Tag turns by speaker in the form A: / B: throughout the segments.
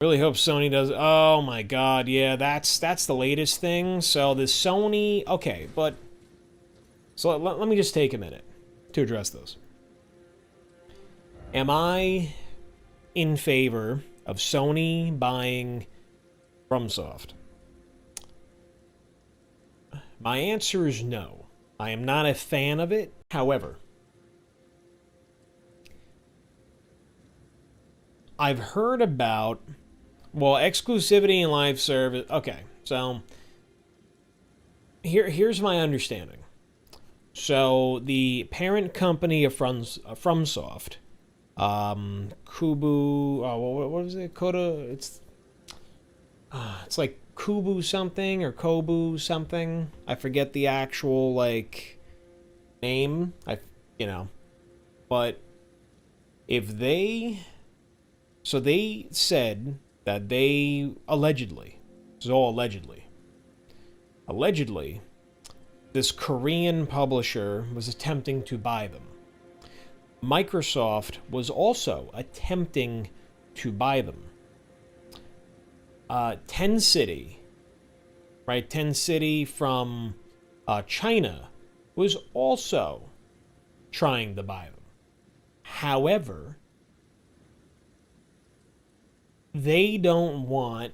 A: Really hope Sony does. Oh my god, yeah, that's the latest thing. So the Sony, okay, but so let me just take a minute to address those. Am I in favor of Sony buying FromSoft? My answer is no. I am not a fan of it. However, I've heard about, well, exclusivity and live service. Okay, so here's my understanding. So the parent company of FromSoft, Kubu, what is it? It's like Kubu something or Kobu something. I forget the actual like name. But if they, so they said that they allegedly, this is all allegedly, this Korean publisher was attempting to buy them. Microsoft was also attempting to buy them. Tencity, right? Tencity from China was also trying to buy them. However, they don't want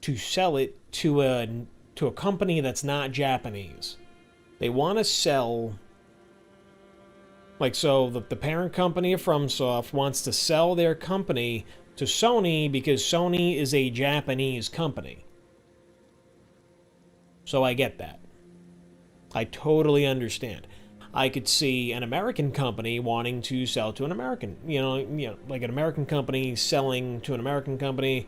A: to sell it to a company that's not Japanese. They want to sell, like, so the parent company of FromSoft wants to sell their company to Sony because Sony is a Japanese company. So I get that. I totally understand. I could see an American company wanting to sell to an American, like an American company selling to an American company,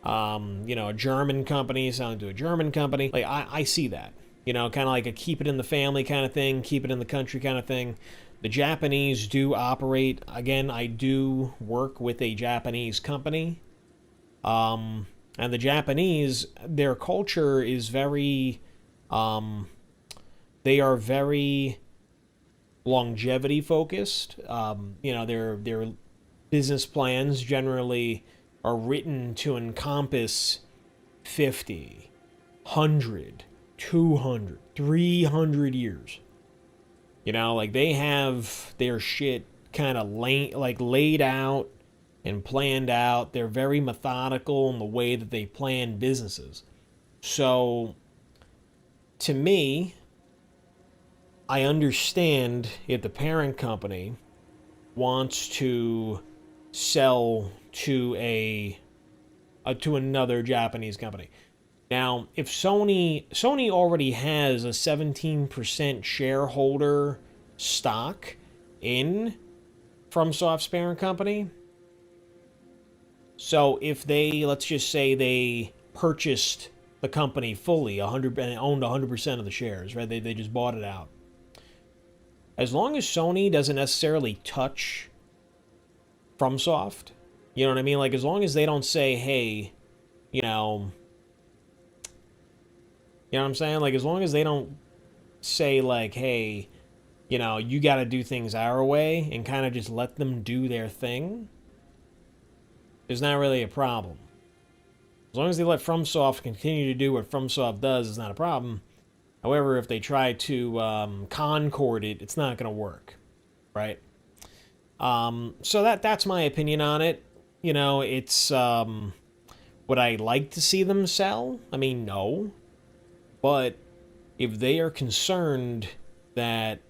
A: a German company selling to a German company. Like, I see that, kind of like a keep it in the family kind of thing, keep it in the country kind of thing. The Japanese do operate, again, I do work with a Japanese company, and the Japanese, their culture is very, they are very longevity focused. Their business plans generally are written to encompass 50, 100, 200, 300 years. Like they have their shit kind of laid out and planned out. They're very methodical in the way that they plan businesses. So, to me, I understand if the parent company wants to sell to to another Japanese company. Now, if Sony already has a 17% shareholder stock in FromSoft's parent company, so if they, let's just say they purchased the company fully, 100 and owned 100% of the shares, right? They just bought it out. As long as Sony doesn't necessarily touch FromSoft, you know what I mean? Like, as long as they don't say, hey, you know what I'm saying? Like, as long as they don't say, like, hey, you got to do things our way and kind of just let them do their thing, there's not really a problem. As long as they let FromSoft continue to do what FromSoft does, it's not a problem. However, if they try to concord it, it's not going to work, right? So that's my opinion on it. It's would I like to see them sell? I mean, no. But if they are concerned that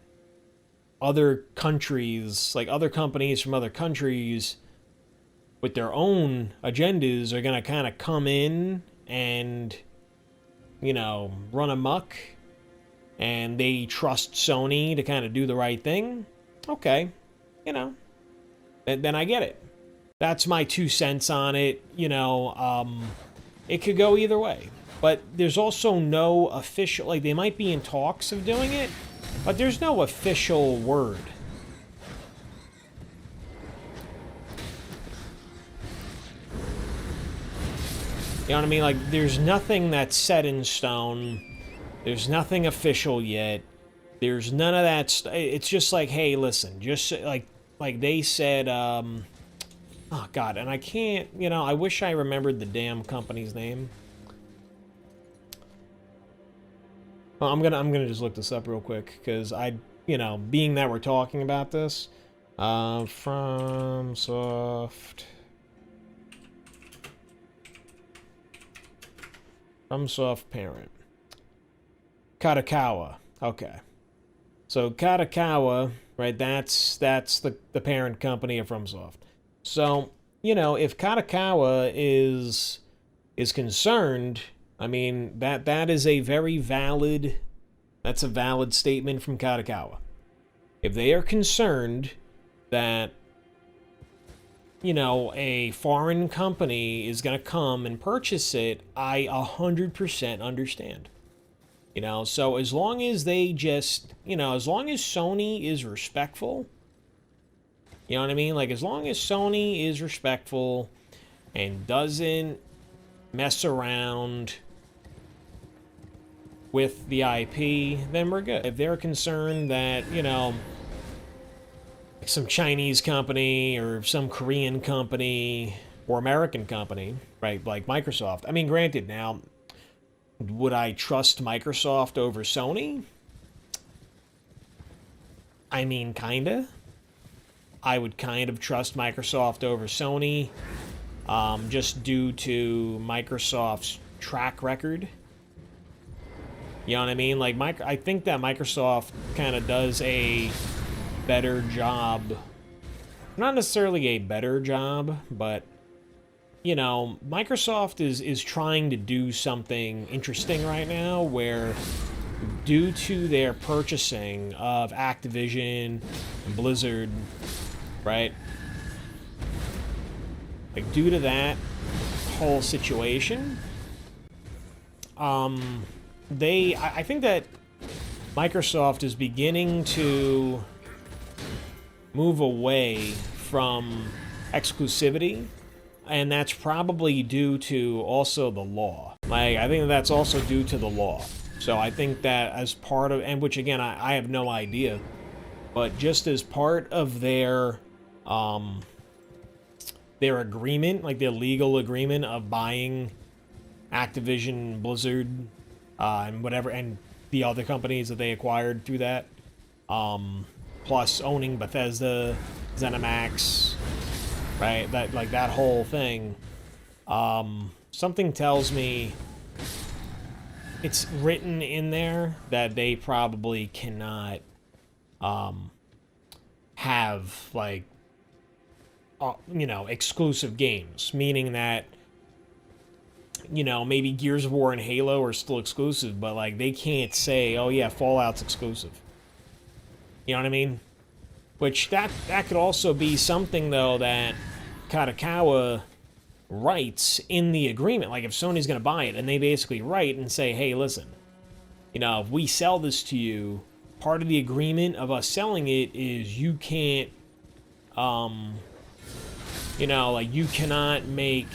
A: other countries, like other companies from other countries with their own agendas are going to kind of come in and, run amok, and they trust Sony to kind of do the right thing, okay, then I get it. That's my 2 cents on it. It could go either way. But there's also no official, like, they might be in talks of doing it, but there's no official word. You know what I mean? Like, there's nothing that's set in stone. There's nothing official yet. There's none of that. It's just like, hey, listen, just like they said, Oh, God, and I can't, you know, I wish I remembered the damn company's name. Well, I'm gonna just look this up real quick, because you know, being that we're talking about this, FromSoft parent. Kadokowa. Okay. So Kadokowa, right, that's the parent company of FromSoft. So, you know, if Kadokowa is concerned, I mean, that is a very valid, that's a valid statement from Kadokowa. If they are concerned that, you know, a foreign company is going to come and purchase it, I 100% understand. You know, so as long as they just, you know, as long as Sony is respectful, you know what I mean? Like, as long as Sony is respectful and doesn't mess around with the IP, then we're good. If they're concerned that, you know, some Chinese company or some Korean company or American company, right, like Microsoft. I mean, granted, now, would I trust Microsoft over Sony? I mean, kinda. I would kind of trust Microsoft over Sony, just due to Microsoft's track record. You know what I mean? Like, I think that Microsoft kind of does a better job. Not necessarily a better job, but, you know, Microsoft is trying to do something interesting right now where, due to their purchasing of Activision and Blizzard, right? Like, due to that whole situation, I think that Microsoft is beginning to move away from exclusivity, and that's probably due to also the law. Like, I think that's also due to the law. So I think that as part of, and which again, I have no idea, but just as part of their agreement, like their legal agreement of buying Activision, Blizzard, and whatever, and the other companies that they acquired through that, plus owning Bethesda, ZeniMax, right? That, like, that whole thing. Something tells me it's written in there that they probably cannot have, like, you know, exclusive games, meaning that, you know, maybe Gears of War and Halo are still exclusive, but, like, they can't say, oh yeah, Fallout's exclusive. You know what I mean? Which, that could also be something, though, that Kadokowa writes in the agreement. Like, if Sony's going to buy it, and they basically write and say, hey, listen, you know, if we sell this to you, part of the agreement of us selling it is you can't, you know, like, you cannot make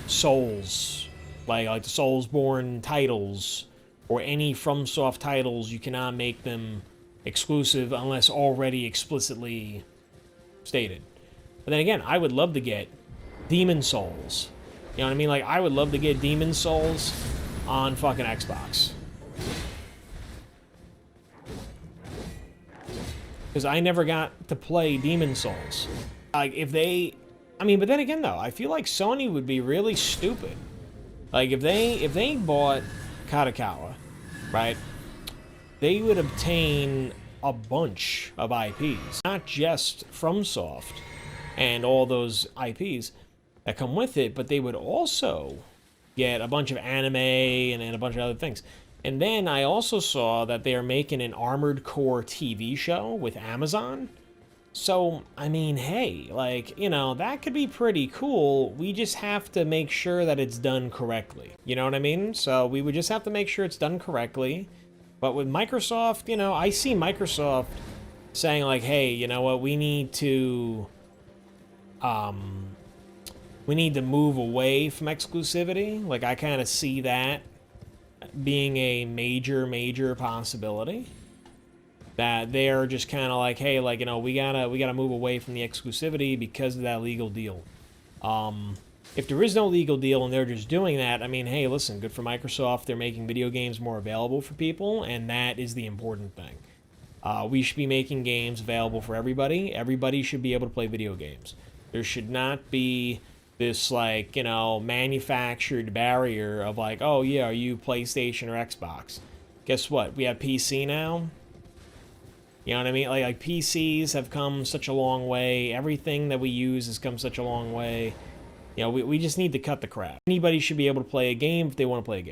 A: Souls, like the Soulsborne titles, or any FromSoft titles, you cannot make them exclusive unless already explicitly stated. But then again, I would love to get Demon Souls. You know what I mean? Like, I would love to get Demon Souls on fucking Xbox. Because I never got to play Demon Souls. Like, if they... I mean, but then again, though, I feel like Sony would be really stupid. Like, if they bought Kadokowa, right, they would obtain a bunch of IPs. Not just FromSoft and all those IPs that come with it, but they would also get a bunch of anime and a bunch of other things. And then I also saw that they are making an Armored Core TV show with Amazon. So, I mean, hey, like, you know, that could be pretty cool. We just have to make sure that it's done correctly. You know what I mean? So we would just have to make sure it's done correctly. But with Microsoft, you know, I see Microsoft saying, like, hey, you know what, we need to move away from exclusivity. Like, I kind of see that being a major, major possibility. that they're just kind of like, hey, like, you know, we gotta move away from the exclusivity because of that legal deal. If there is no legal deal and they're just doing that, I mean, hey, listen, good for Microsoft. They're making video games more available for people, and that is the important thing. We should be making games available for everybody. Everybody should be able to play video games. There should not be this, like, you know, manufactured barrier of like, oh yeah, are you PlayStation or Xbox? Guess what? We have PC now. You know what I mean? Like PCs have come such a long way. Everything that we use has come such a long way. You know, we just need to cut the crap. Anybody should be able to play a game if they want to play a game.